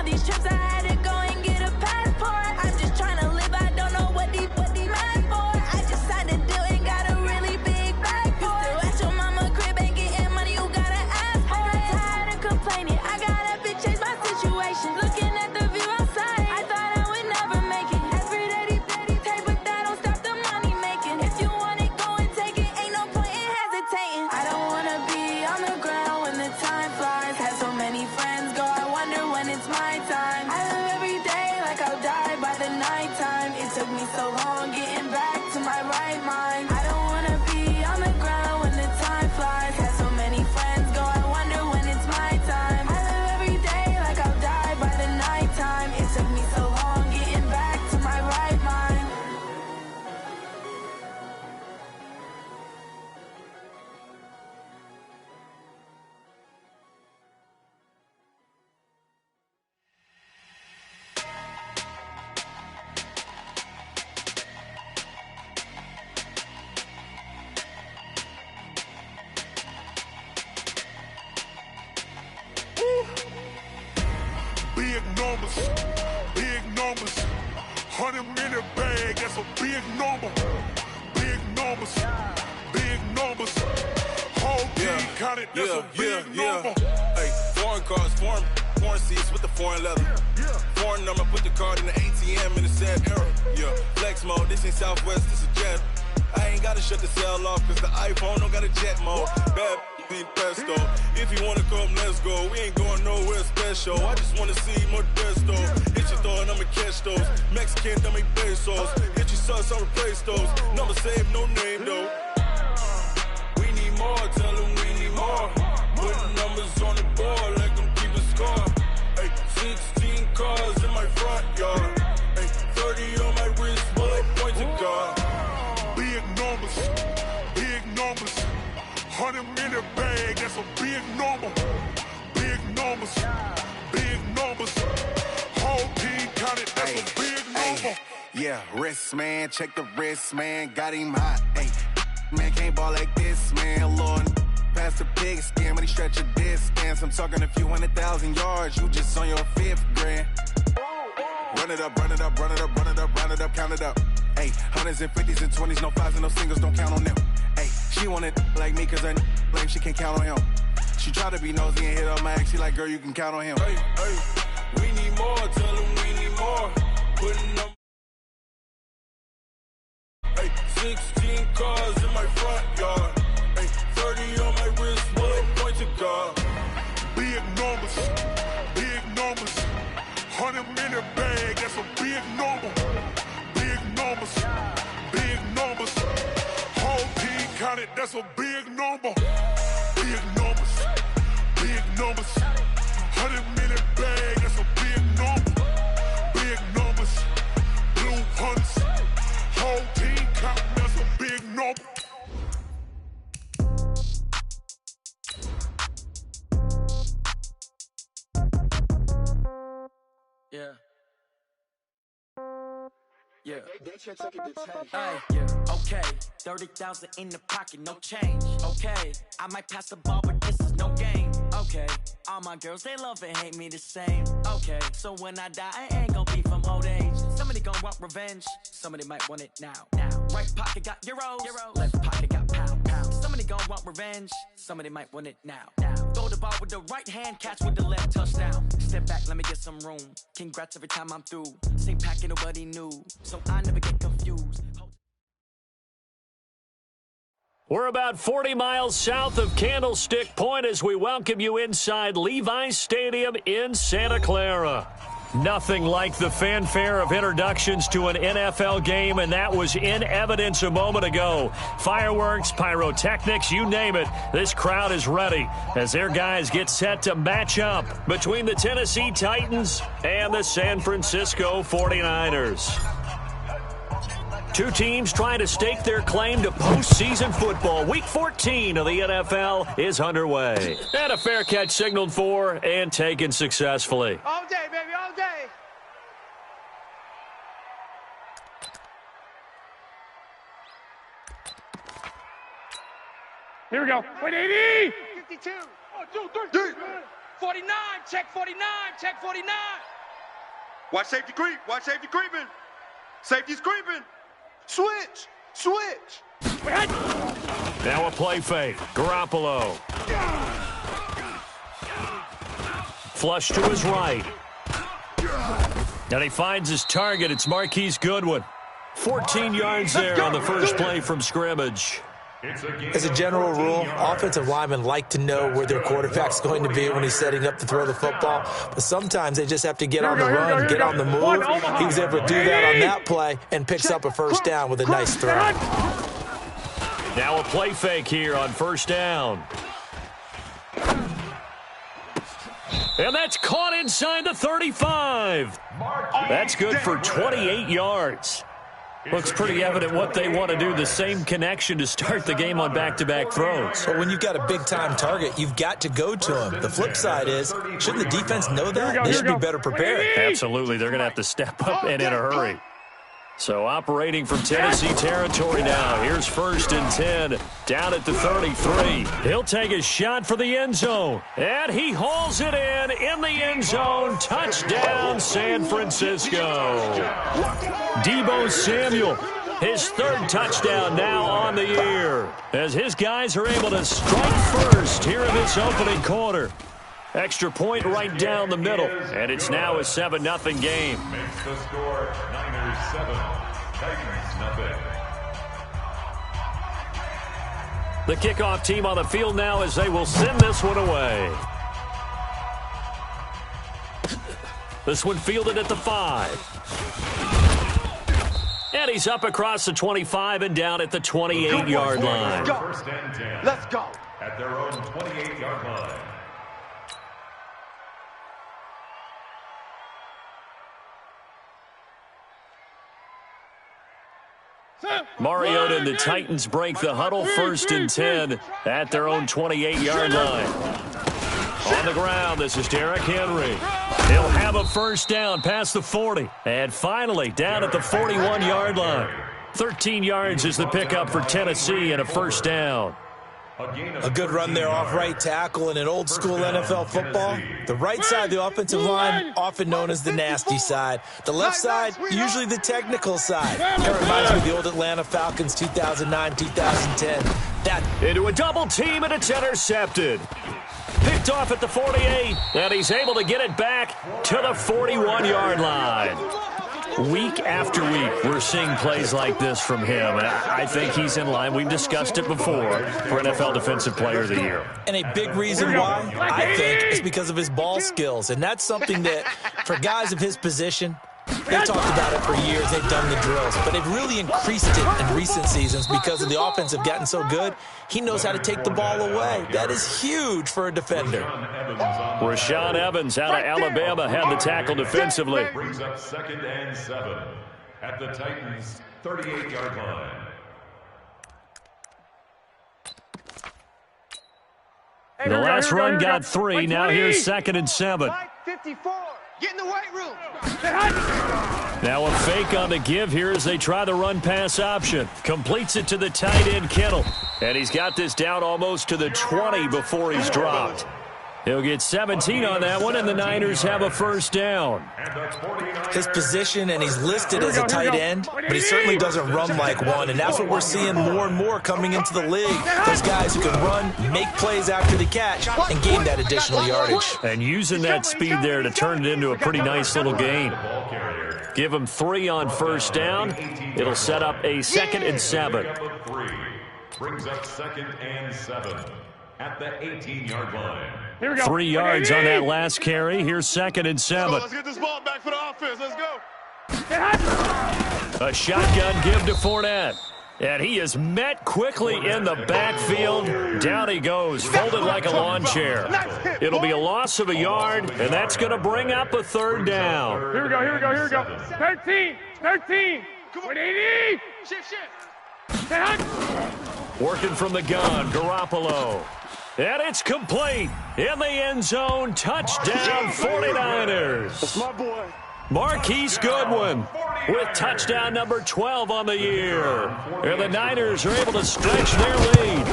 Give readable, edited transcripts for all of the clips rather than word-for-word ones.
all these trips, I had to go and get a passport. I'm just trying to live, I don't know what these mad for. I just signed a deal and got a really big bag for it. Still at your mama crib, ain't getting money, you gotta ask for it. I got tired of complaining, I got up and changed my situation. Looking at the view outside, I thought I would never make it. Every day they take, but that don't stop the money making. If you want it, go and take it, ain't no point in hesitating. I don't wanna be on the ground when the time flies. Had so many friends go, I wonder when it's my time. I live every day like I'll die by the nighttime. It took me so long getting back to my right mind. I don't wanna be on the ground when the time flies. Had so many friends go, I wonder when it's my time. I live every day like I'll die by the nighttime. It took me so long getting back to my right mind. Big numbers, big numbers. 100-minute bag, that's a big number. Big numbers, big numbers. Whole team counted, that's a big number. Hey, foreign cars, foreign seats with the foreign leather. Foreign number, put the card in the ATM in the sad era. Yeah, flex mode, this ain't Southwest, this is jet. I ain't gotta shut the cell off, cause the iPhone don't got a jet mode. Bad need pesto. If you wanna come, let's go. We ain't going nowhere special. I just wanna see more Modesto. Hit your throw and I'ma catch those. Mexican, dummy pesos. Hit your sus, I'll replace those. Number saved, no name though. We need more, tell them we need more. Putting numbers on the board like I'm keeping score. Hey, 16 cars in my front yard. Hey, 30 on my wrist, bullet point to God. Big numbers, big numbers. 100-minute bag, that's a big number. Big numbers, big numbers. Whole team counted, that's a big number. Yeah, wrist man, check the wrist man, got him hot. Hey, man can't ball like this, man. Lord, past the pig skin, when he stretch a distance. I'm talking a few 100,000 yards, you just on your 5th grand. Run it up, run it up, run it up, run it up, run it up, count it up. Hey, hundreds and 50s and 20s, no 5s and no singles, don't count on them. Hey, she want it like me, cause her like she can't count on him. She try to be nosy and hit her max, she like, girl, you can count on him. Hey, hey, we need more, tell them we need more. Putting them. Hey, 16 cars in my front yard. Hey, 30 on my wrist, bullet point to God. Big numbers, big numbers. 100-minute bag, that's a big number. Big numbers, big numbers. Whole team counted, that's a big number. Big numbers, big numbers. 100-minute bag, that's a big number. Big numbers, blue hunts. Whole team counting, that's a big number. Yeah. Yeah. Hey, yeah. Okay. 30,000 in the pocket, no change. Okay. I might pass the ball, but this is no game. Okay. All my girls, they love and hate me the same. Okay. So when I die, I ain't gonna be from old age. Somebody gonna want revenge. Somebody might want it now. Right pocket got euros. Left pocket got pounds. Somebody gonna want revenge. Somebody might want it now. Throw the ball with the right hand, catch with the left, touchdown. Step back, let me get some room. Congrats every time I'm through. Same packet, nobody knew. So I never get confused. We're about 40 miles south of Candlestick Point as we welcome you inside Levi's Stadium in Santa Clara. Nothing like the fanfare of introductions to an NFL game, and that was in evidence a moment ago. Fireworks, pyrotechnics, you name it. This crowd is ready as their guys get set to match up between the Tennessee Titans and the San Francisco 49ers. Two teams trying to stake their claim to postseason football. Week 14 of the NFL is underway. And a fair catch signaled for and taken successfully. All day, baby, all day. Here we go. 180. 52. 1, 2, 3. 49, check 49, check 49. Watch safety creep, watch safety creeping. Safety's creeping. Switch, switch. Now a play fake. Garoppolo. Flush to his right. And he finds his target. It's Marquise Goodwin. 14 yards there on the first play from scrimmage. As a general rule, offensive linemen like to know where their quarterback's going to be when he's setting up to throw the football. But sometimes they just have to get on the run, get on the move. He was able to do that on that play and picks up a first down with a nice throw. Now a play fake here on first down. And that's caught inside the 35. That's good for 28 yards. Looks pretty evident what they want to do, the same connection to start the game on back-to-back throws. But when you've got a big-time target, you've got to go to him. The flip side is, shouldn't the defense know that? They should be better prepared. Absolutely. They're going to have to step up and in a hurry. So operating from Tennessee territory now. Here's 1st and 10, down at the 33. He'll take a shot for the end zone. And he hauls it in the end zone. Touchdown, San Francisco. Deebo Samuel, his 3rd touchdown now on the year, as his guys are able to strike first here in this opening quarter. Extra point right down the middle, and it's now a 7-0 game. Makes the score Niners 7, Titans 0. The kickoff team on the field now as they will send this one away. This one fielded at the 5. And he's up across the 25 and down at the 28-yard line. First and 10. Let's go. At their own 28-yard line. Mariota and the Titans break the huddle. 1st and 10 at their own 28-yard line. On the ground, this is Derrick Henry. He'll have a first down past the 40. And finally, down at the 41-yard line. 13 yards is the pickup for Tennessee and a first down. A good run there off right tackle in an old-school NFL football. The right side of the offensive line, often known as the nasty side. The left side, usually the technical side. That reminds me of the old Atlanta Falcons 2009-2010. Into a double team, and it's intercepted. Picked off at the 48, and he's able to get it back to the 41-yard line. Week after week, we're seeing plays like this from him, and I think he's in line. We've discussed it before for NFL Defensive Player of the Year. And a big reason why, I think, is because of his ball skills, and that's something that, for guys of his position, they've talked about it for years. They've done the drills, but they've really increased it in recent seasons because of the offense have gotten so good. He knows how to take the ball away. That is huge for a defender. Rashaan Evans out of Alabama had the tackle defensively. Brings up 2nd and 7 at the Titans' 38-yard line. The last run got 3. Now here's 2nd and 7. 54. Get in the weight room. Now a fake on the give here as they try the run-pass option. Completes it to the tight end, Kittle. And he's got this down almost to the 20 before he's dropped. He'll get 17 on that one, and the Niners have a first down. His position, and he's listed as a tight end, but he certainly doesn't run like one, and that's what we're seeing more and more coming into the league. Those guys who can run, make plays after the catch, and gain that additional yardage. And using that speed there to turn it into a pretty nice little gain. Give him 3 on first down. It'll set up a 2nd and 7. Brings up 2nd and 7 at the 18-yard line. 3 yards on that last carry. Here's 2nd and 7. Let's get this ball back for the offense. Let's go. A shotgun give to Fournette. And he is met quickly in the backfield. Down he goes, folded like a lawn chair. It'll be a loss of a yard, and that's going to bring up a 3rd down. Here we go. 13. Come on, 80. Shift. Working from the gun, Garoppolo. And it's complete. In the end zone, touchdown 49ers. That's my boy. Marquise Goodwin with touchdown number 12 on the year. And the Niners are able to stretch their lead.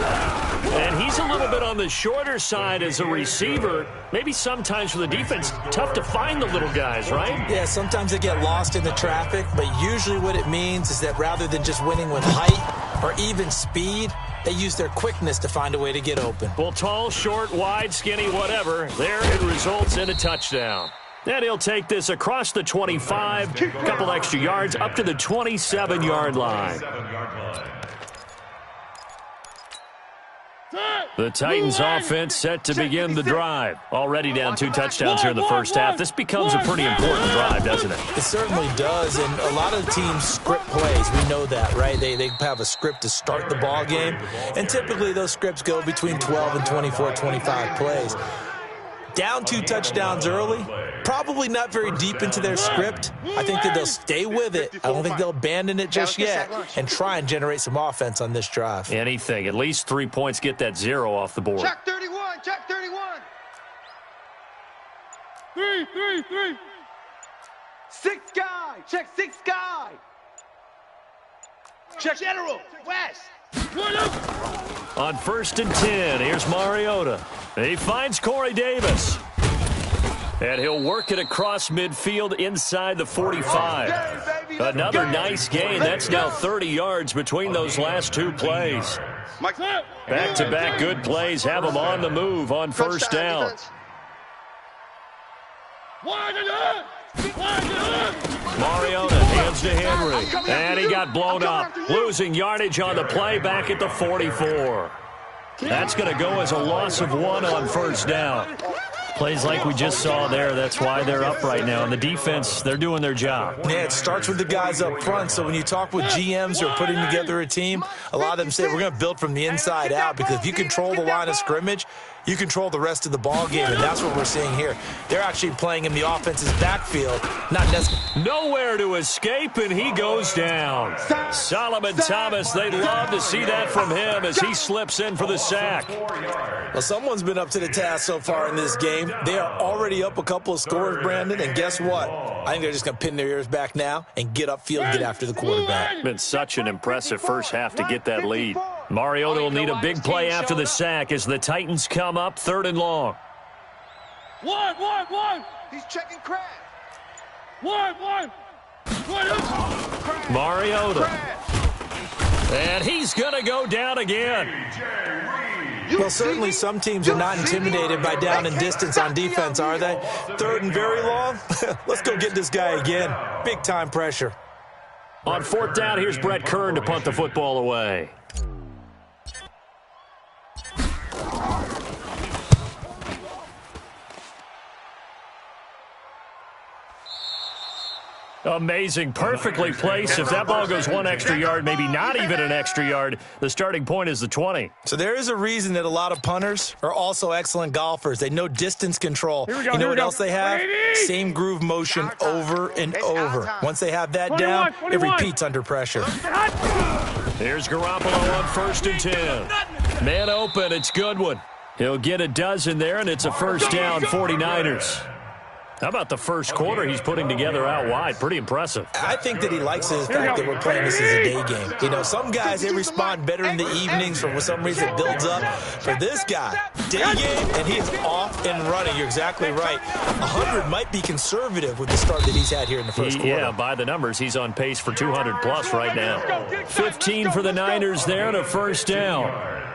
And he's a little bit on the shorter side as a receiver. Maybe sometimes for the defense, tough to find the little guys, right? Yeah, sometimes they get lost in the traffic, but usually what it means is that rather than just winning with height or even speed, they use their quickness to find a way to get open. Well, tall, short, wide, skinny, whatever, there it results in a touchdown. And he'll take this across the 25, a couple extra yards, up to the 27-yard line. The Titans offense set to begin the drive. Already down 2 touchdowns here in the first half. This becomes a pretty important drive, doesn't it? It certainly does, and a lot of teams script plays. We know that, right? They have a script to start the ball game, and typically those scripts go between 12 and 24, 25 plays. Down 2 touchdowns early, probably not very deep into their script. I think that they'll stay with it. I don't think they'll abandon it just yet and try and generate some offense on this drive. Anything. At least 3 points, get that 0 off the board. Check 31, check 31. 3. 6 guy, check 6 guy. Check General, West. On 1st and 10, here's Mariota. He finds Corey Davis. And he'll work it across midfield inside the 45. Another nice gain. That's now 30 yards between those last 2 plays. Back-to-back good plays have him on the move on 1st down. Mariota hands to Henry. And he got blown up. Losing yardage on the play back at the 44. That's going to go as a loss of 1 on 1st down. Plays like we just saw there. That's why they're up right now. And the defense, they're doing their job. Yeah, it starts with the guys up front. So when you talk with GMs who are putting together a team, a lot of them say we're going to build from the inside out, because if you control the line of scrimmage, you control the rest of the ball game, and that's what we're seeing here. They're actually playing in the offense's backfield, not necessarily. Nowhere to escape, and he goes down. Solomon Thomas, they'd love to see that from him as he slips in for the sack. Well, someone's been up to the task so far in this game. They are already up a couple of scores, Brandon, and guess what? I think they're just going to pin their ears back now and get upfield and get after the quarterback. Been such an impressive first half to get that lead. Mariota will need a big play after the sack as the Titans come up 3rd and long. One. He's checking Crab. One. Mariota. And he's going to go down again. Well, certainly some teams are not intimidated by down and distance on defense, are they? 3rd and very long? Let's go get this guy again. Big-time pressure. On 4th down, here's Brett Kern to punt the football away. Amazing. Perfectly placed. If that ball goes 1 extra yard, maybe not even an extra yard, the starting point is the 20. So there is a reason that a lot of punters are also excellent golfers. They know distance control. You know what else they have? Same groove motion over and over. Once they have that down, it repeats under pressure. Here's Garoppolo on 1st and 10. Man open. It's Goodwin. He'll get a dozen there, and it's a 1st down, 49ers. How about the first quarter he's putting together out wide? Pretty impressive. I think that he likes the fact that we're playing this as a day game. You know, some guys, they respond better in the evenings, for some reason it builds up. For this guy, day game, and he is off and running. You're exactly right. 100 might be conservative with the start that he's had here in the first quarter. Yeah, by the numbers, he's on pace for 200-plus right now. 15 for the Niners there and a 1st down.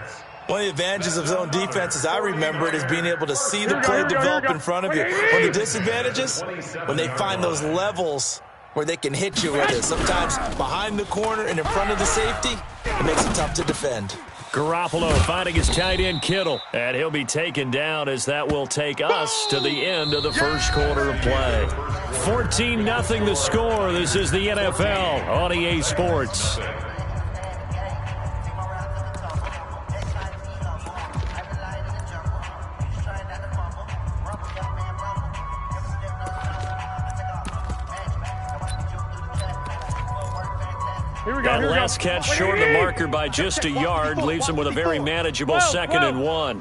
One of the advantages of zone defense, as I remember it, is being able to see the play develop in front of you. One of the disadvantages, when they find those levels where they can hit you with it. Sometimes behind the corner and in front of the safety, it makes it tough to defend. Garoppolo finding his tight end Kittle, and he'll be taken down as that will take us to the end of the first quarter of play. 14-0 the score. This is the NFL on EA Sports. That last catch short of the marker by just a yard leaves him with a very manageable 2nd and 1.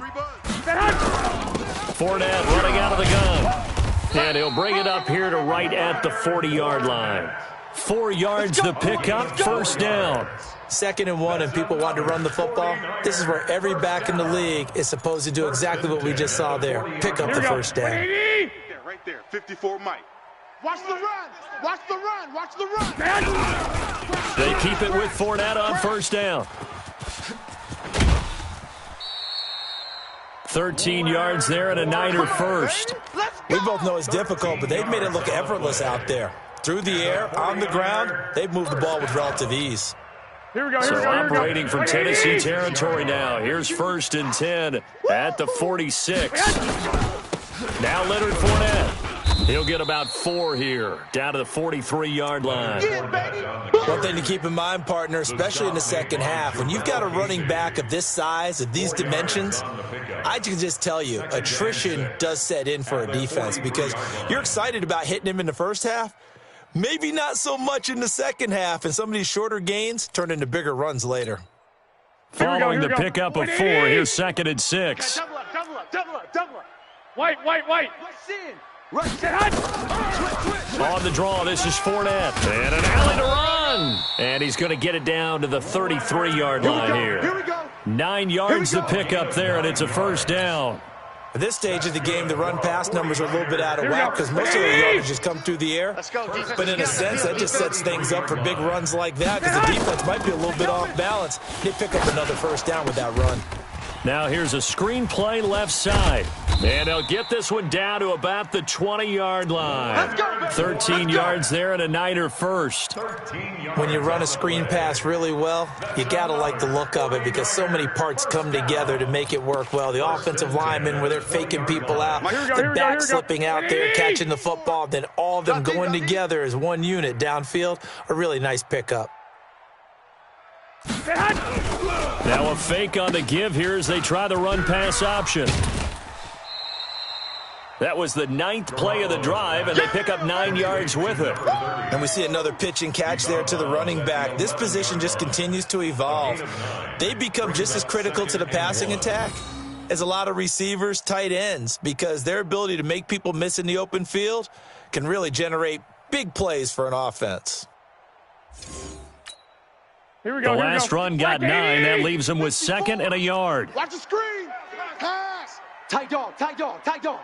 Fournette running out of the gun. And he'll bring it up here to right at the 40-yard line. 4 yards the pickup, first down. 2nd and 1 and people want to run the football. This is where every back in the league is supposed to do exactly what we just saw there. Pick up the first down. Right there, 54 Mike. Watch the run! Watch the run! Watch the run! They keep it with Fournette on first down. 13 yards there and a Niner first. We both know it's difficult, but they've made it look effortless out there. Through the air, on the ground, they've moved the ball with relative ease. Here we go, So operating from Tennessee territory now. Here's 1st and 10 at the 46. Now Leonard Fournette. He'll get about 4 here, down to the 43-yard line. One thing to keep in mind, partner, especially in the second half, when you've got a running back of this size, of these dimensions, I can just tell you, attrition does set in for a defense because you're excited about hitting him in the first half, maybe not so much in the second half, and some of these shorter gains turn into bigger runs later. Following the pickup of 4, here's 2nd and 6. Double up, double up, double up, double up. White. Rush in. Rush in. On the draw, this is Fournette. And an alley to run. And he's going to get it down to the 33-yard line here. Here we go. 9 yards the pickup there, and it's a first down. At this stage of the game, the run-pass numbers are a little bit out of whack because most of the yardage has come through the air. But in a sense, that just sets things up for big runs like that because the defense might be a little bit off balance. They pick up another first down with that run. Now here's a screen play left side. And they'll get this one down to about the 20-yard line. 13 yards there and a Niner first. When you run a screen pass really well, you got to like the look of it because so many parts come together to make it work well. The offensive linemen, where they're faking people out, the back slipping out there, catching the football, then all of them going together as one unit downfield, a really nice pickup. Now a fake on the give here as they try the run-pass option. That was the 9th play of the drive, and they pick up 9 yards with it. And we see another pitch and catch there to the running back. This position just continues to evolve. They become just as critical to the passing attack as a lot of receivers, tight ends, because their ability to make people miss in the open field can really generate big plays for an offense. Here we go. The last run got 9. That leaves them with 2nd and a yard. Watch the screen. Pass. Tight dog, tight dog, tight dog.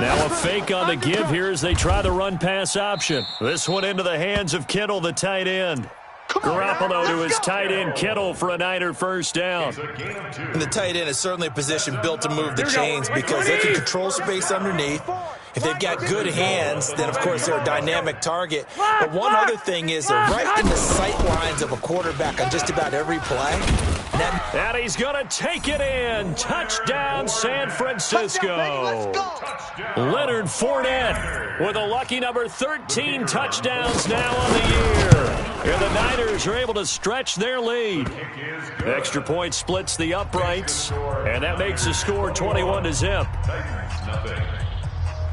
Now a fake on the give here as they try the run-pass option. This one into the hands of Kittle, the tight end. Garoppolo to his tight end, Kittle, for a Niner first down. And the tight end is certainly a position built to move the chains because they can control space underneath. If they've got good hands, then, of course, they're a dynamic target. But one other thing is they're right in the sight lines of a quarterback on just about every play. And he's going to take it in. Touchdown, San Francisco. Leonard Fournette with a lucky number 13 touchdowns now on the year. Here the Niners are able to stretch their lead. Extra point splits the uprights, and that makes the score 21-0.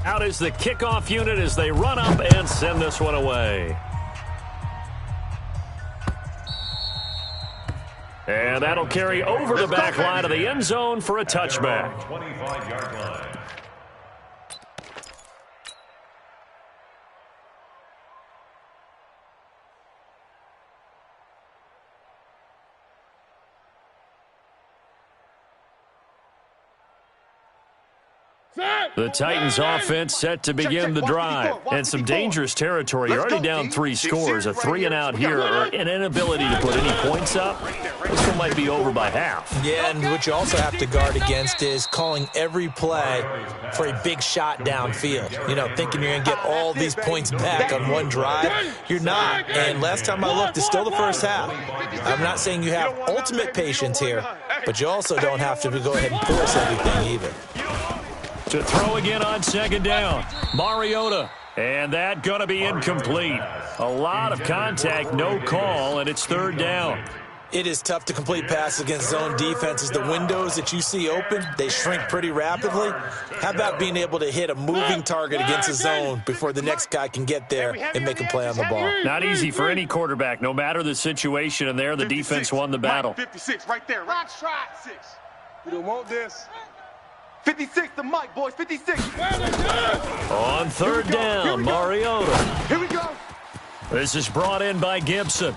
Out is the kickoff unit as they run up and send this one away. And that'll carry over the back line of the end zone for a touchback. 25-yard line. The Titans offense set to begin the drive. And some dangerous territory. You're already down 3 scores. A 3-and-out here or an inability to put any points up. This one might be over by half. Yeah, and what you also have to guard against is calling every play for a big shot downfield. You know, thinking you're going to get all these points back on one drive. You're not. And last time I looked, it's still the first half. I'm not saying you have ultimate patience here, but you also don't have to go ahead and force everything either. To throw again on 2nd down. Mariota. And that going to be incomplete. A lot of contact, no call, and it's 3rd down. It is tough to complete passes against zone defenses. The windows that you see open, they shrink pretty rapidly. How about being able to hit a moving target against a zone before the next guy can get there and make a play on the ball? Not easy for any quarterback, no matter the situation, and there the defense won the battle. 56 right there. Right shot. 6. We don't want this. 56 to Mike, boys. 56. On 3rd down, Mariota. Here we go. This is brought in by Gibson.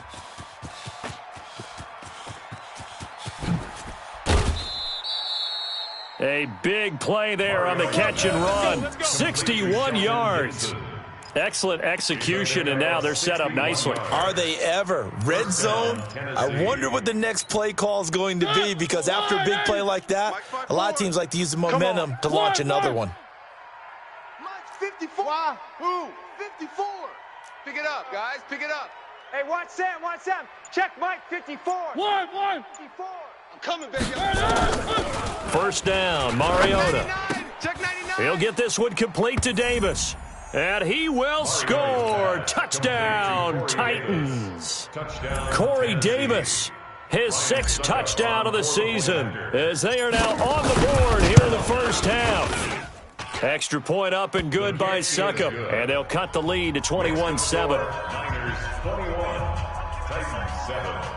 A big play there on the catch and run. 61 yards. Excellent execution, and now they're set up nicely. Are they ever? Red zone? I wonder what the next play call is going to be, because after a big play like that, a lot of teams like to use the momentum to launch another one. Mike's 54. Who? 54. Pick it up, guys. Pick it up. Hey, watch Sam. Check Mike, 54. One. 54. I'm coming, baby. First down, Mariota. Check 99. He'll get this one complete to Davis. And he will score. Touchdown, Titans. Corey Davis, his 6th touchdown of the season, as they are now on the board here in the first half. Extra point up and good by Succop, and they'll cut the lead to 21-7. Niners 21, Titans 7.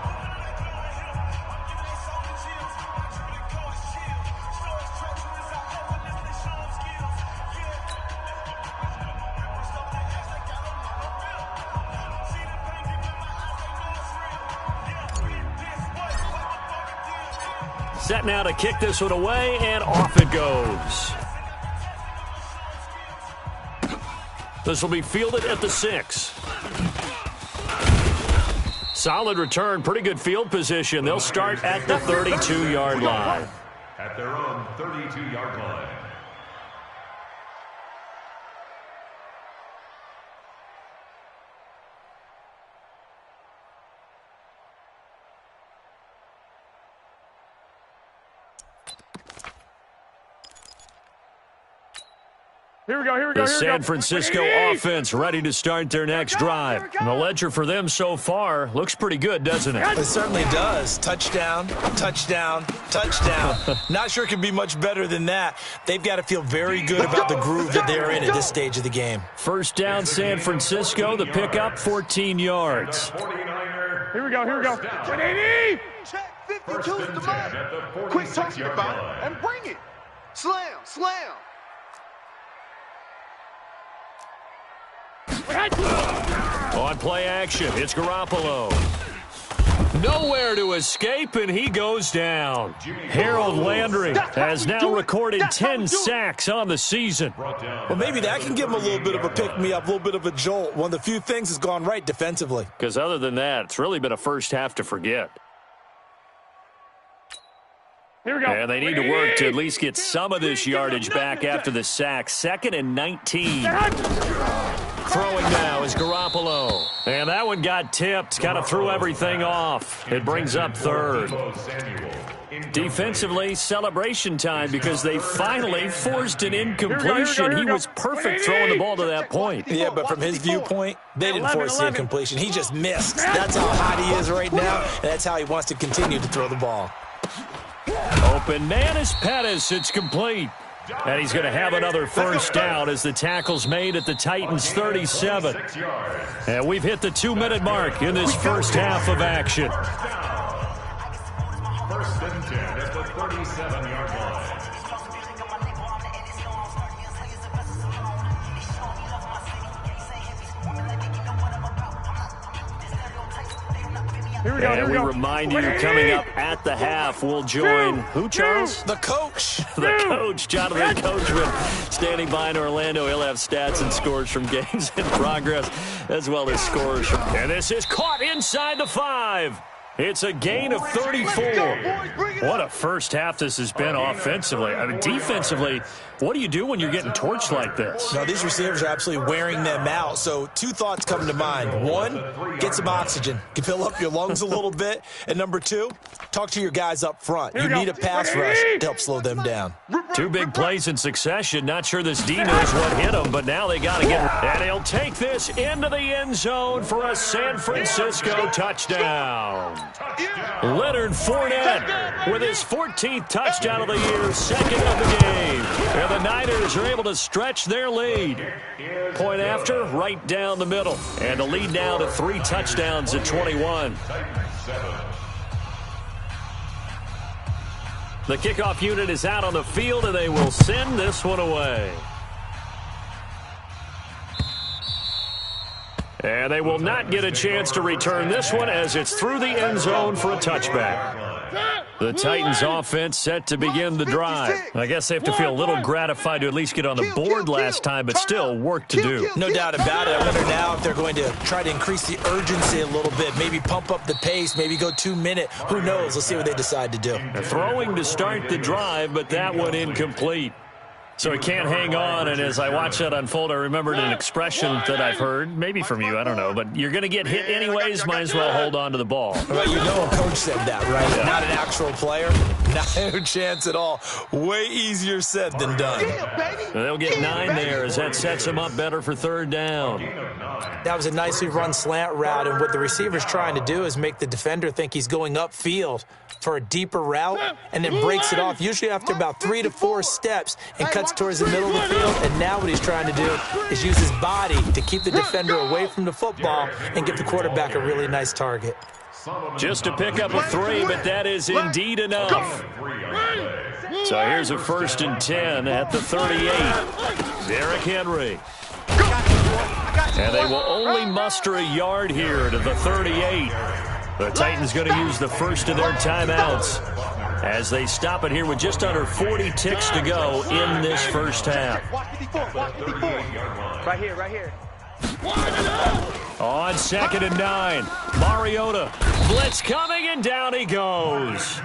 Set now to kick this one away, and off it goes. This will be fielded at the 6. Solid return, pretty good field position. They'll start at the 32-yard line. At their own 32-yard line. Here we go. The San Francisco offense ready to start their next drive. And the ledger for them so far looks pretty good, doesn't it? It certainly does. Touchdown, touchdown, touchdown. Not sure it can be much better than that. They've got to feel very good about the groove that they're in at this stage of the game. First down, San Francisco. The pickup, 14 yards. Here we go. 180. Check 52 is the money. Quit talking about it and bring it. Slam. On play action, it's Garoppolo. Nowhere to escape, and he goes down. Harold Landry has now recorded 10 sacks on the season. Well, maybe that can give him a little bit of a pick-me-up, a little bit of a jolt. One of the few things has gone right defensively. Because other than that, it's really been a first half to forget. Here we go. And they need to work to at least get some of this yardage back after the sack. 2nd and 19. Throwing now is Garoppolo. And that one got tipped. Kind of threw everything off. It brings up 3rd. Defensively, celebration time because they finally forced an incompletion. He was perfect throwing the ball to that point. Yeah, but from his viewpoint, they didn't force the incompletion. He just missed. That's how hot he is right now, and that's how he wants to continue to throw the ball. Open man is Pettis. It's complete. And he's going to have another first down as the tackle's made at the Titans' 37. And we've hit the 2-minute mark in this first half of action. First and 10 at the 37-yard line. And we remind you, coming up at the half, we'll join who, Charles? The coach. The coach, Jonathan Coachman, standing by in Orlando. He'll have stats and scores from games in progress, as well as scores from... And this is caught inside the 5. It's a gain of 34. What a first half this has been offensively. I mean, defensively, what do you do when you're getting torched like this? No, these receivers are absolutely wearing them out. So 2 thoughts come to mind. 1, get some oxygen. You can fill up your lungs a little bit. And number 2, talk to your guys up front. You need a pass rush to help slow them down. 2 big plays in succession. Not sure this D knows what hit him, but now they got to get... And he'll take this into the end zone for a San Francisco touchdown. Leonard Fournette with his 14th touchdown of the year, 2nd of the game. And the Niners are able to stretch their lead. Point after, right down the middle. And the lead now to 3 touchdowns at 21. The kickoff unit is out on the field, and they will send this one away. And they will not get a chance to return this one as it's through the end zone for a touchback. The Titans offense set to begin the drive. I guess they have to feel a little gratified to at least get on the board last time, but still work to do. No doubt about it. I wonder now if they're going to try to increase the urgency a little bit, maybe pump up the pace, maybe go 2-minute. Who knows? Let's see what they decide to do. They're throwing to start the drive, but that one incomplete. So he can't hang on, and as I watch that unfold, I remembered an expression that I've heard, maybe from you, I don't know, but you're going to get hit anyways, might as well hold on to the ball. Right, you know a coach said that, right? Yeah. Not an actual player. No chance at all. Way easier said than done. They'll get 9 there as that sets them up better for third down. That was a nicely run slant route, and what the receiver's trying to do is make the defender think he's going upfield for a deeper route and then breaks it off, usually after about 3 to 4 steps, and cuts towards the middle of the field. And now what he's trying to do is use his body to keep the defender away from the football and give the quarterback a really nice target. Just to pick up a 3, but that is indeed enough. So here's a 1st and 10 at the 38. Derrick Henry. And they will only muster a yard here to the 38. The Titans going to use the first of their timeouts as they stop it here with just under 40 ticks to go in this first half. Right here. On 2nd and 9, Mariota. Blitz coming, and down he goes.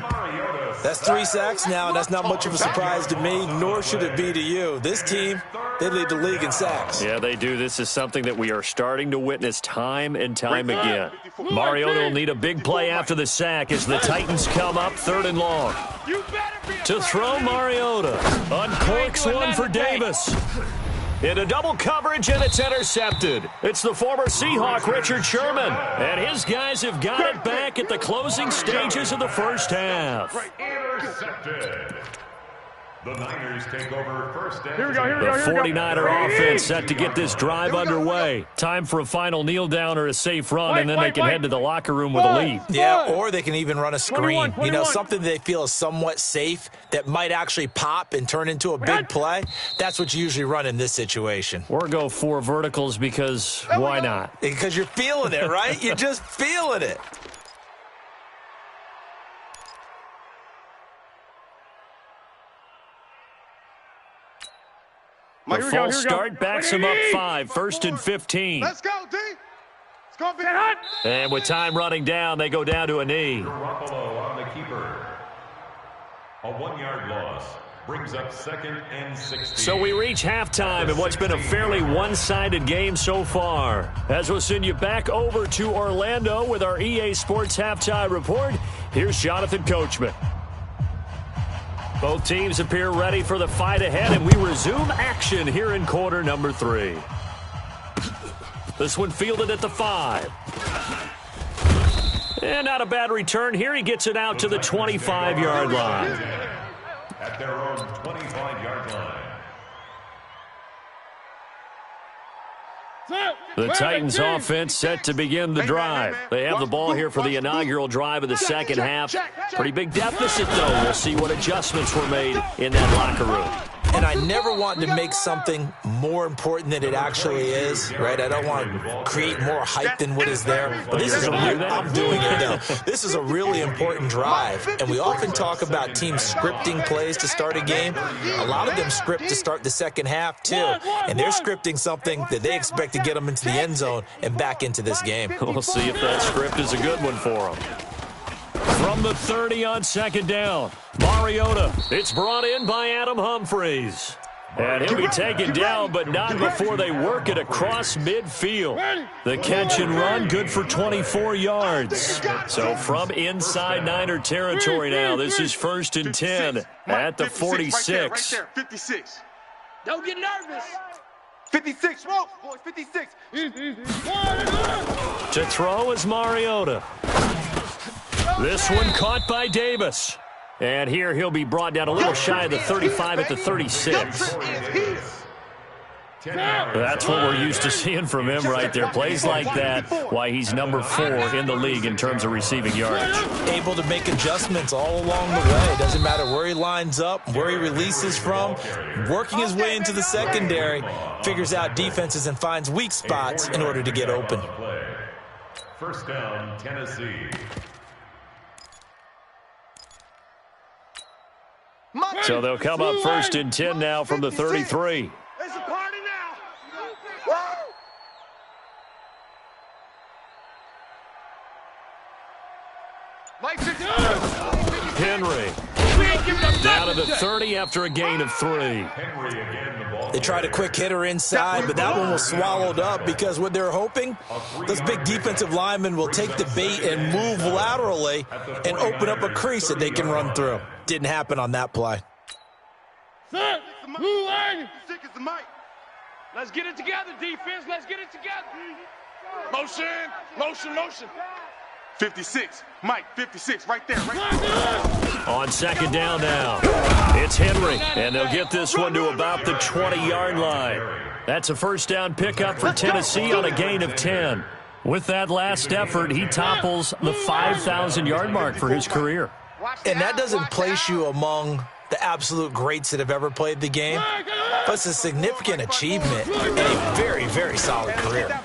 That's 3 sacks now, and that's not much of a surprise to me, nor should it be to you. This team, they lead the league in sacks. Yeah, they do. This is something that we are starting to witness time and time again. Mariota will need a big play after the sack as the Titans come up 3rd and long. To throw, Mariota. Uncorks one for Davis. Into double coverage, and it's intercepted. It's the former Seahawk, Richard Sherman. And his guys have got it back at the closing stages of the first half. Intercepted. The Niners take over first down. The 49er offense set to get this drive underway. Time for a final kneel down or a safe run, and then they can head to the locker room with a lead. Yeah, or they can even run a screen. You know, something they feel is somewhat safe that might actually pop and turn into a big play. That's what you usually run in this situation. Or go 4 verticals because why not? Because you're feeling it, right? You're just feeling it. The false start backs him up 5, 1st and 15. Let's go, D. It's going to be hot. And with time running down, they go down to a knee. Garoppolo on the keeper. A 1-yard loss brings up 2nd and 16. So we reach halftime in what's been a fairly one-sided game so far. As we'll send you back over to Orlando with our EA Sports Halftime Report, here's Jonathan Coachman. Both teams appear ready for the fight ahead, and we resume action here in quarter number 3. This one fielded at the 5. And not a bad return here. He gets it out to the 25-yard line. At their own 25-yard line. The Titans offense set to begin the drive. They have the ball here for the inaugural drive of the second half. Pretty big deficit, though. We'll see what adjustments were made in that locker room. And I never want to make something more important than it actually is, right? I don't want to create more hype than what is there. But this is I'm doing it now. This is a really important drive. And we often talk about teams scripting plays to start a game. A lot of them script to start the second half, too. And they're scripting something that they expect to get them into the end zone and back into this game. We'll see if that script is a good one for them. From the 30 on 2nd down, Mariota. It's brought in by Adam Humphries. And he'll be taken down, but not before they work it across midfield. The catch and run, good for 24 yards. So from inside Niner territory now, this is 1st and 10 at the 46. 56. Don't get nervous. 56, whoa, boys, 56. To throw is Mariota. This one caught by Davis. And here he'll be brought down a little shy of the 35 at the 36. That's what we're used to seeing from him right there. Plays like that, why he's number 4 in the league in terms of receiving yardage. Able to make adjustments all along the way. Doesn't matter where he lines up, where he releases from. Working his way into the secondary, figures out defenses and finds weak spots in order to get open. First down, Tennessee. So they'll come up 1st and 10 now from the 33. It's a party now. Henry down to the 30 after a gain of 3. They tried a quick hitter inside, but that one was swallowed up because what they're hoping, those big defensive linemen will take the bait and move laterally and open up a crease that they can run through. Didn't happen on that play. Let's get it together, defense. Let's get it together. Motion, motion, motion. 56, Mike, 56, right there, right there. On 2nd down now, it's Henry, and they'll get this one to about the 20-yard line. That's a 1st down pickup for Tennessee on a gain of 10. With that last effort, he topples the 5,000-yard mark for his career. And that doesn't place you among the absolute greats that have ever played the game, but it's a significant achievement and a very, very solid career.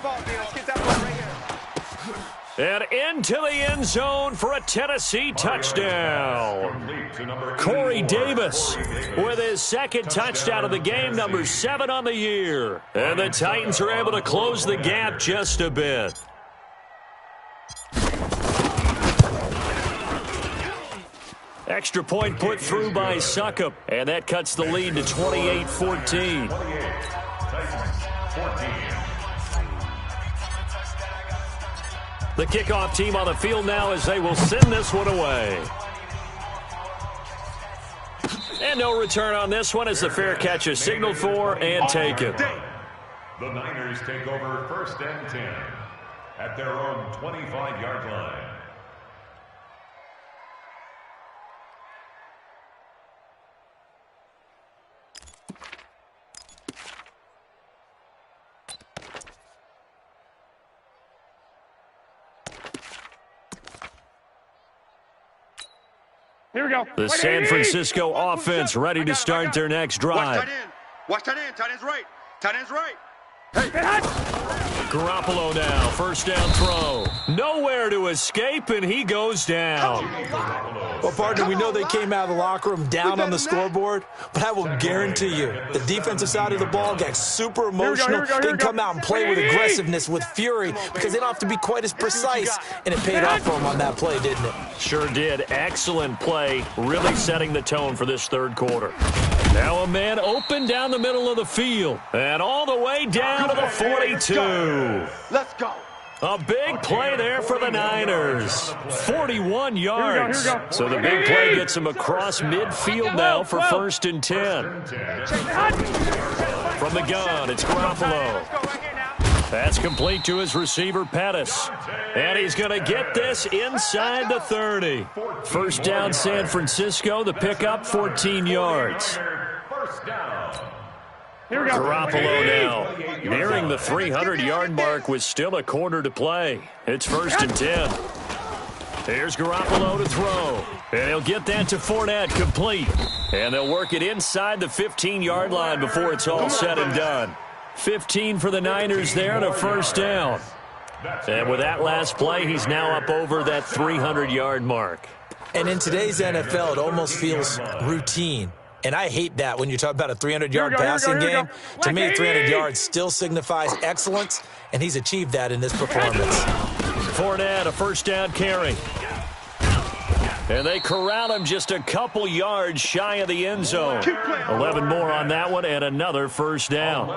And into the end zone for a Tennessee touchdown. Corey Davis with his 2nd touchdown of the game, number 7 on the year. And the Titans are able to close the gap just a bit. Extra point put through by Suckup, and that cuts the lead to 28-14. The kickoff team on the field now as they will send this one away. And no return on this one as the fair catch is signaled for and taken. The Niners take over 1st and 10 at their own 25-yard line. Here we go. The San Francisco offense ready to start their next drive. Watch tight end. Tight end's right. Tight end's right. Garoppolo now, 1st down throw. Nowhere to escape, and he goes down. Well, partner, we know they came out of the locker room down on the scoreboard, but I will guarantee you the defensive side of the ball got super emotional. They can come out and play with aggressiveness, with fury, because they don't have to be quite as precise, and it paid off for them on that play, didn't it? Sure did. Excellent play, really setting the tone for this 3rd quarter. Now a man open down the middle of the field, and all the way down to the 42. Let's go. A big play there for the Niners. 41 yards. So the big play gets him across midfield now for 1st and 10. From the gun, it's Garoppolo. That's complete to his receiver, Pettis. And he's going to get this inside the 30. 1st down, San Francisco. The pickup, 14 yards. Garoppolo now nearing the 300-yard mark with still a quarter to play. It's 1st and 10. Here's Garoppolo to throw. And he'll get that to Fournette, complete. And they'll work it inside the 15-yard line before it's all said and done. 15 for the Niners there and a 1st down. And with that last play, he's now up over that 300-yard mark. And in today's NFL, it almost feels routine. And I hate that when you talk about a 300-yard passing game. To me, 300 yards still signifies excellence, and he's achieved that in this performance. Fournette, a 1st down carry. And they corral him just a couple yards shy of the end zone. 11 more on that one and another 1st down.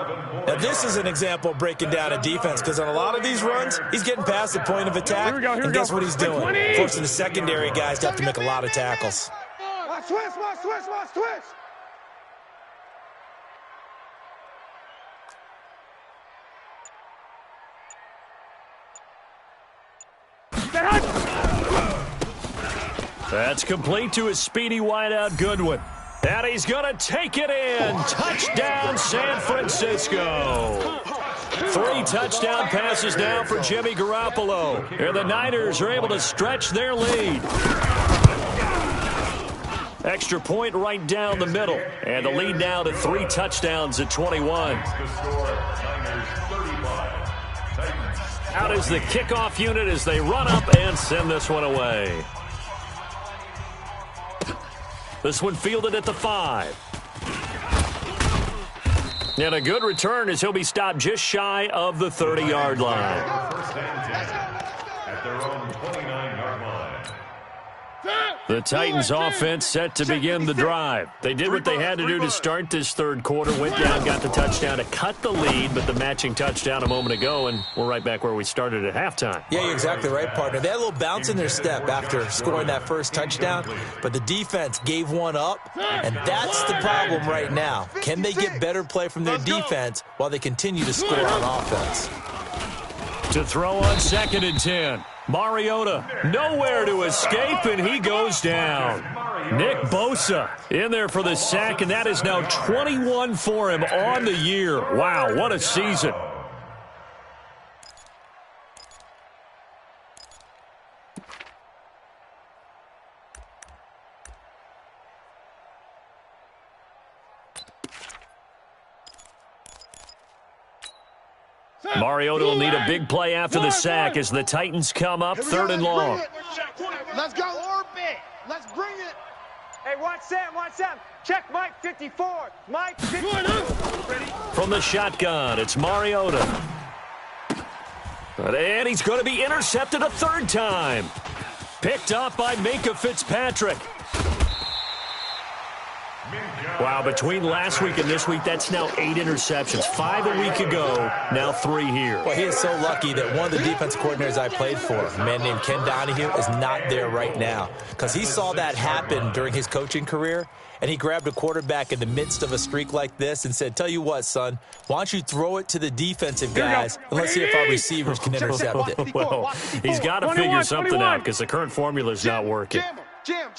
Now, this is an example of breaking down a defense because on a lot of these runs, he's getting past the point of attack, and guess what he's doing? Forcing the secondary guys to have to make a lot of tackles. Watch switch. That's complete to his speedy wideout Goodwin. And he's going to take it in. Touchdown, San Francisco. 3 touchdown passes now for Jimmy Garoppolo. And the Niners are able to stretch their lead. Extra point right down the middle. And the lead now to 3 touchdowns at 21. Out is the kickoff unit as they run up and send this one away. This one fielded at the 5. And a good return as he'll be stopped just shy of the 30-yard line. First and 10 at their own 29-yard line. The Titans offense set to begin the drive. They did what they had to do to start this third quarter. Went down, got the touchdown to cut the lead, but the matching touchdown a moment ago, and we're right back where we started at halftime. Yeah, you're exactly right, partner. They had a little bounce in their step after scoring that first touchdown, but the defense gave one up, and that's the problem right now. Can they get better play from their defense while they continue to score on offense? To throw on 2nd and 10. Mariota, nowhere to escape, and he goes down. Nick Bosa in there for the sack, and that is now 21 for him on the year. Wow, what a season. Mariota will need a big play after the sack as the Titans come up 3rd and long. Let's go orbit. Let's bring it. Hey, watch Sam. Check Mike 54. Mike 54. From the shotgun, it's Mariota. And he's going to be intercepted a 3rd time. Picked up by Minkah Fitzpatrick. Wow, between last week and this week, that's now 8 interceptions. 5 a week ago, now 3 here. Well, he is so lucky that one of the defense coordinators I played for, a man named Ken Donahue, is not there right now. Because he saw that happen during his coaching career, and he grabbed a quarterback in the midst of a streak like this and said, tell you what, son, why don't you throw it to the defensive guys, and let's see if our receivers can intercept it. Well, he's got to figure something out because the current formula is not working. Jam.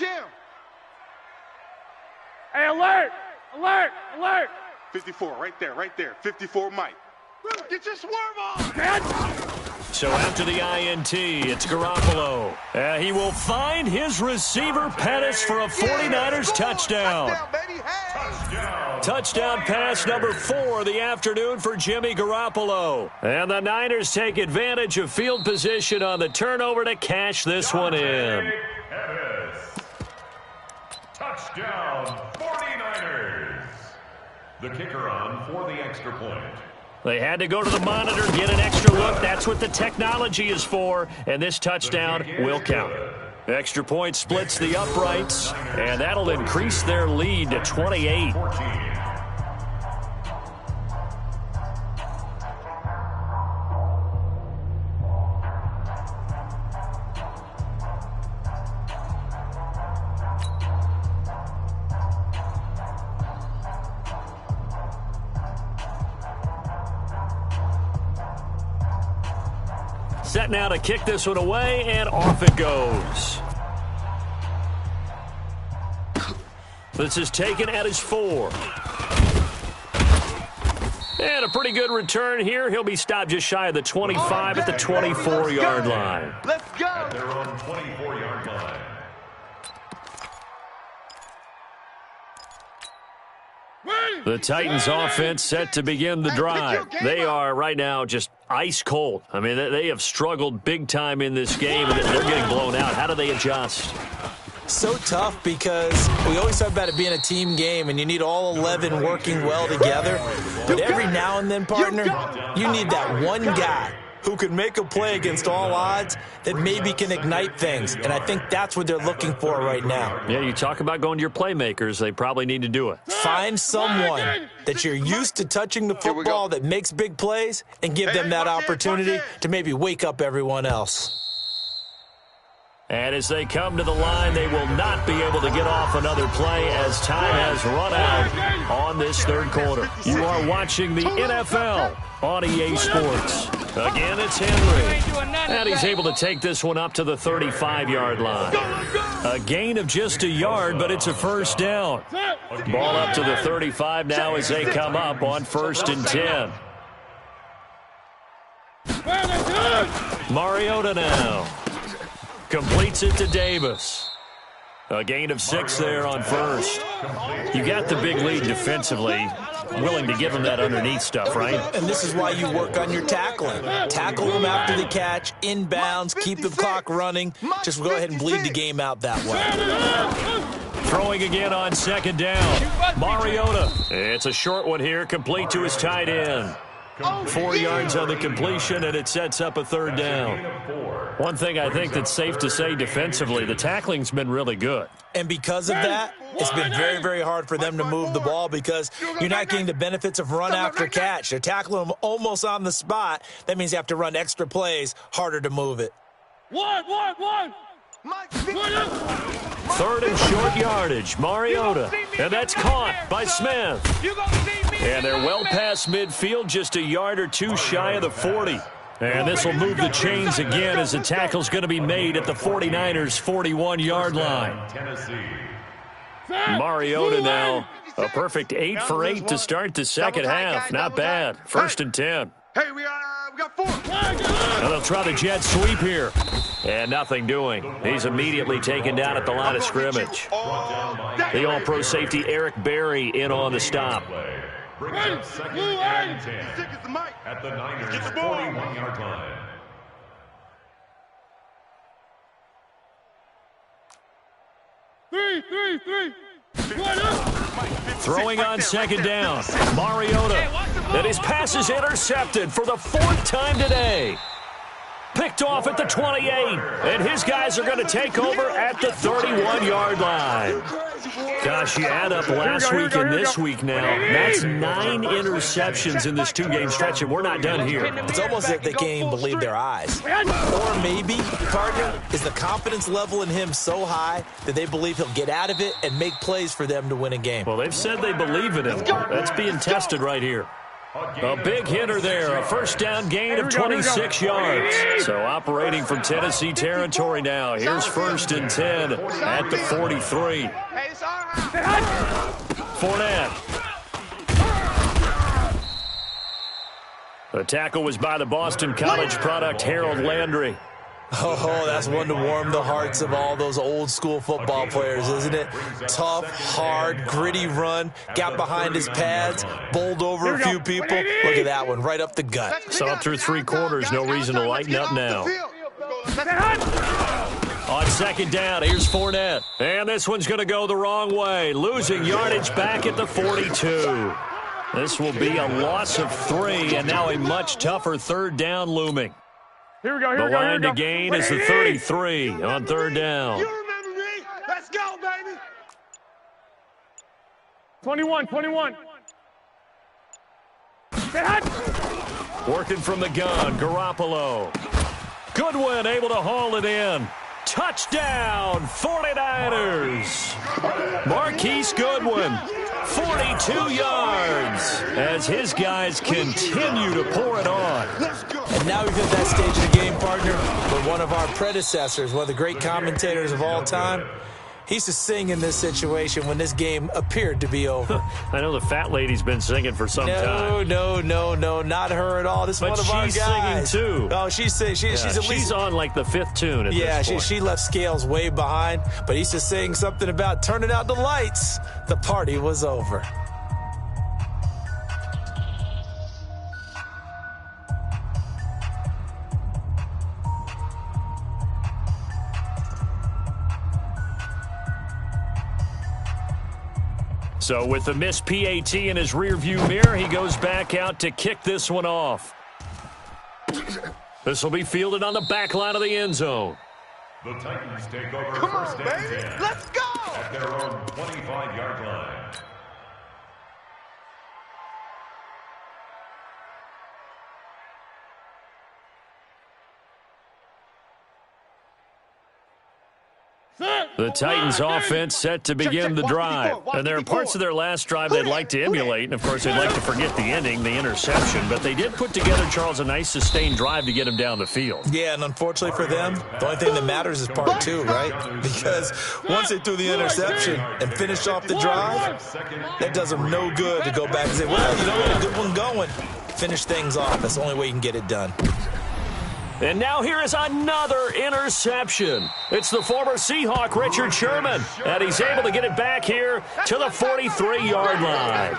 Hey, alert! 54, right there. 54, Mike. Get your swerve on! So after the INT, it's Garoppolo. He will find his receiver, Pettis, for a 49ers touchdown. Touchdown pass number 4 of the afternoon for Jimmy Garoppolo. And the Niners take advantage of field position on the turnover to cash this one in. Touchdown, 49ers. The kicker on for the extra point. They had to go to the monitor, get an extra look. That's what the technology is for, and this touchdown will count. Extra point splits the uprights, and that'll increase their lead to 28. Set now to kick this one away, and off it goes. This is taken at his 4. And a pretty good return here. He'll be stopped just shy of the 25 at the 24-yard line. Let's go. At their own 24-yard line. The Titans offense set to begin the drive. They are right now just ice cold. I mean, they have struggled big time in this game, and they're getting blown out. How do they adjust? So tough because we always talk about it being a team game, and you need all 11 working well together. But every now and then, partner, you need that one guy who can make a play against all odds that maybe can ignite things. And I think that's what they're looking for right now. Yeah, you talk about going to your playmakers. They probably need to do it. Find someone that you're used to touching the football that makes big plays and give them that opportunity to maybe wake up everyone else. And as they come to the line, they will not be able to get off another play as time has run out on this third quarter. You are watching the NFL on EA Sports. Again, it's Henry. And he's able to take this one up to the 35-yard line. A gain of just a yard, but it's a first down. Ball up to the 35 now as they come up on 1st and 10. Mariota now. Completes it to Davis. A gain of 6 there on 1st. You got the big lead defensively. Willing to give him that underneath stuff, right? And this is why you work on your tackling. Tackle them after the catch, inbounds, keep the clock running. Just go ahead and bleed the game out that way. Throwing again on 2nd down. Mariota. It's a short one here, complete to his tight end. 4 yards on the completion, and it sets up a 3rd down. One thing I think that's safe to say defensively, the tackling's been really good. And because of that, it's been very, very hard for them to move the ball because you're not getting the benefits of run after catch. They're tackling them almost on the spot. That means you have to run extra plays, harder to move it. 3rd and short yardage, Mariota. And that's caught by Smith. And they're well past midfield, just a yard or two shy of the 40. And this will move the chains again as the tackle's going to be made at the 49ers' 41-yard line. Mariota now, a perfect 8 for 8 to start the second half. Not bad. 1st and 10. Hey, we got 4. And they'll try the jet sweep here. And nothing doing. He's immediately taken down at the line of scrimmage. The all-pro safety Eric Berry in on the stop. Brings up 2nd and 10 at the Niners' 41-yard line. Throwing on 2nd down. Mariota. And his pass is intercepted for the 4th time today. Picked off at the 28. And his guys are going to take over at the 31-yard line. Gosh, you add up last week and this week now. That's 9 interceptions in this 2-game stretch, and we're not done here. It's almost as if they can't even believe their eyes. Or maybe, partner, is the confidence level in him so high that they believe he'll get out of it and make plays for them to win a game. Well, they've said they believe in him. That's being tested right here. A big hitter there, a 1st down gain of 26 yards. So operating from Tennessee territory now. Here's 1st and 10 at the 43. Fournette. The tackle was by the Boston College product, Harold Landry. Oh, that's one to warm the hearts of all those old-school football players, isn't it? Tough, hard, gritty run, got behind his pads, bowled over a few people. Look at that one, right up the gut. Saw through 3 quarters, no reason to lighten up now. On 2nd down, here's Fournette. And this one's going to go the wrong way, losing yardage back at the 42. This will be a loss of 3, and now a much tougher 3rd down looming. Here we go, The line to gain is the 33 on 3rd down. You remember me? Let's go, baby. 21. Working from the gun, Garoppolo. Goodwin able to haul it in. Touchdown, 49ers. Marquise Goodwin, 42 yards, as his guys continue to pour it on. And now we've hit that stage of the game, partner, where one of our predecessors, one of the great commentators of all time, he used to sing in this situation when this game appeared to be over. I know the fat lady's been singing for some time. No, not her at all. This is one of our guys. But she's singing, too. Oh, she's singing. She's at least... She's on, like, the 5th tune at this point. She left Scales way behind, but he's just saying something about turning out the lights. The party was over. So with the missed PAT in his rearview mirror, he goes back out to kick this one off. This will be fielded on the back line of the end zone. The Titans take over Come on, 1st and baby. 10 Let's go. at their own 25-yard line. The Titans offense set to begin the drive. And there are parts of their last drive they'd like to emulate. And, of course, they'd like to forget the ending, the interception. But they did put together, Charles, a nice sustained drive to get him down the field. Yeah, and unfortunately for them, the only thing that matters is part two, right? Because once they threw the interception and finished off the drive, that does them no good to go back and say, well, you know, we had a good one going. Finish things off. That's the only way you can get it done. And now here is another interception. It's the former Seahawk, Richard Sherman, and he's able to get it back here to the 43-yard line.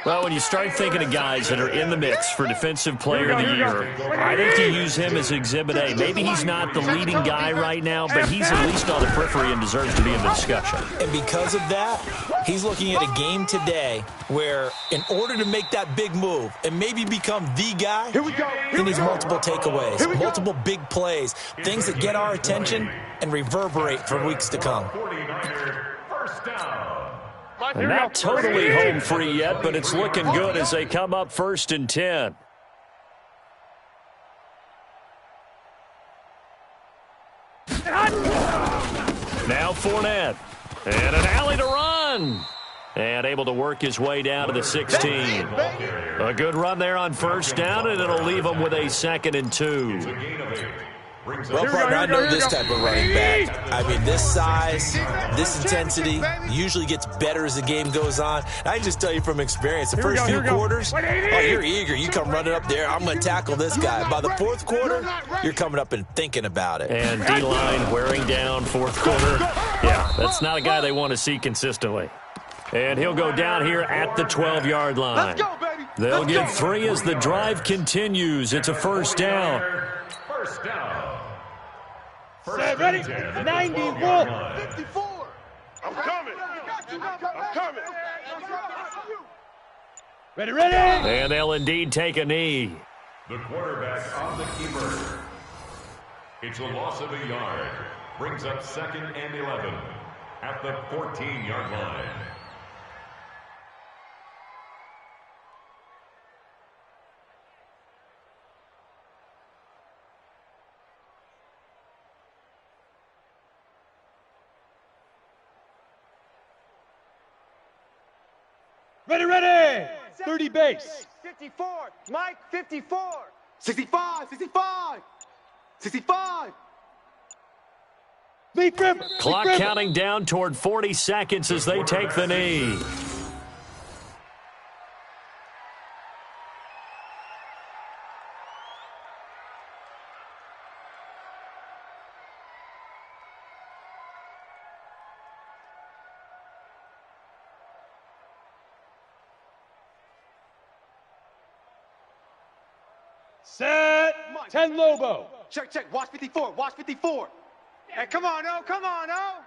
Well, when you start thinking of guys that are in the mix for Defensive Player of the Year, I think you use him as Exhibit A. Maybe he's not the leading guy right now, but he's at least on the periphery and deserves to be in the discussion. And because of that, he's looking at a game today where in order to make that big move and maybe become the guy, he needs multiple takeaways, multiple big plays, things that get our attention and reverberate for weeks to come. And not totally home free yet, but it's looking good as they come up 1st and 10. Now Fournette. And an alley to run. And able to work his way down to the 16. A good run there on 1st down, and it'll leave him with a 2nd and 2. Well, partner, I know this type of running back. I mean, this size, this intensity usually gets better as the game goes on. I can just tell you from experience, the first few quarters, oh, you're eager. You come running up there, I'm going to tackle this guy. By the 4th quarter, you're coming up and thinking about it. And D-line wearing down 4th quarter. Yeah, that's not a guy they want to see consistently. And he'll go down here at the 12-yard line. Let's go, baby. They'll get 3 as the drive continues. It's a 1st down. First down. Ready? 91. 54. I'm coming. I'm coming. Ready, ready. And they'll indeed take a knee. The quarterback on the keeper. It's a loss of a yard. Brings up 2nd and 11 at the 14-yard line. Ready, ready. 30 base. 54. Mike, 54. 65. 65. 65. Leaf River. Clock counting down toward 40 seconds as they take the knee. Set. 10 Lobo. Check, check. Watch 54. Watch 54. Hey, come on, oh, come on, oh.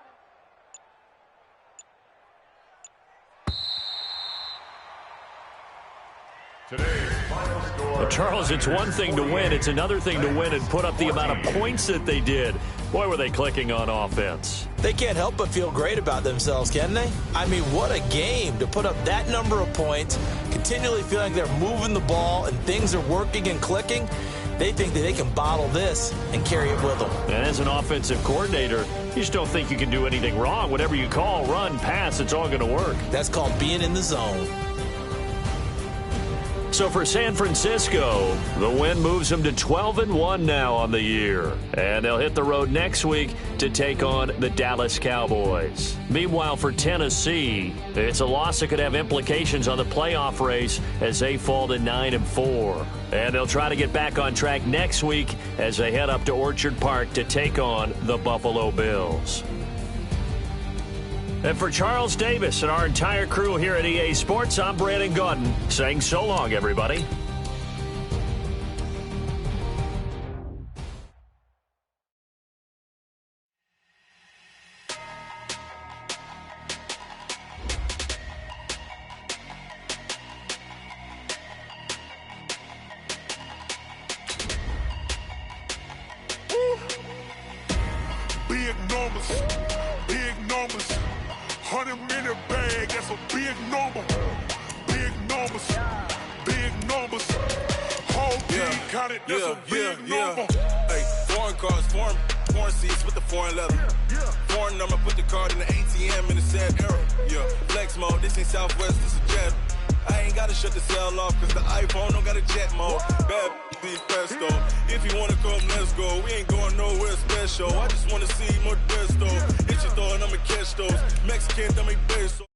Today's final score. Well, Charles, it's one thing to win. It's another thing to win and put up the amount of points that they did. Boy, were they clicking on offense. They can't help but feel great about themselves, can they? I mean, what a game to put up that number of points, continually feeling like they're moving the ball and things are working and clicking. They think that they can bottle this and carry it with them. And as an offensive coordinator, you just don't think you can do anything wrong. Whatever you call, run, pass, it's all going to work. That's called being in the zone. So for San Francisco, the win moves them to 12-1 now on the year. And they'll hit the road next week to take on the Dallas Cowboys. Meanwhile, for Tennessee, it's a loss that could have implications on the playoff race as they fall to 9-4. And they'll try to get back on track next week as they head up to Orchard Park to take on the Buffalo Bills. And for Charles Davis and our entire crew here at EA Sports, I'm Brandon Gaudin saying so long, everybody. Big numbers, big numbers. 100-minute bag, that's a big number. Big numbers, big numbers. Whole team counted, that's a big number. Hey, foreign cars, foreign seats with the foreign leather. Foreign number, put the card in the ATM in the sad era. Yeah, flex mode, this ain't Southwest, this is jet. I ain't gotta shut the cell off, cause the iPhone don't got a jet mode. Bad be pesto. If you wanna come, let's go. We ain't going nowhere special. I just wanna see more desto. Hit your throw and I'ma catch those. Mexican, dame beso.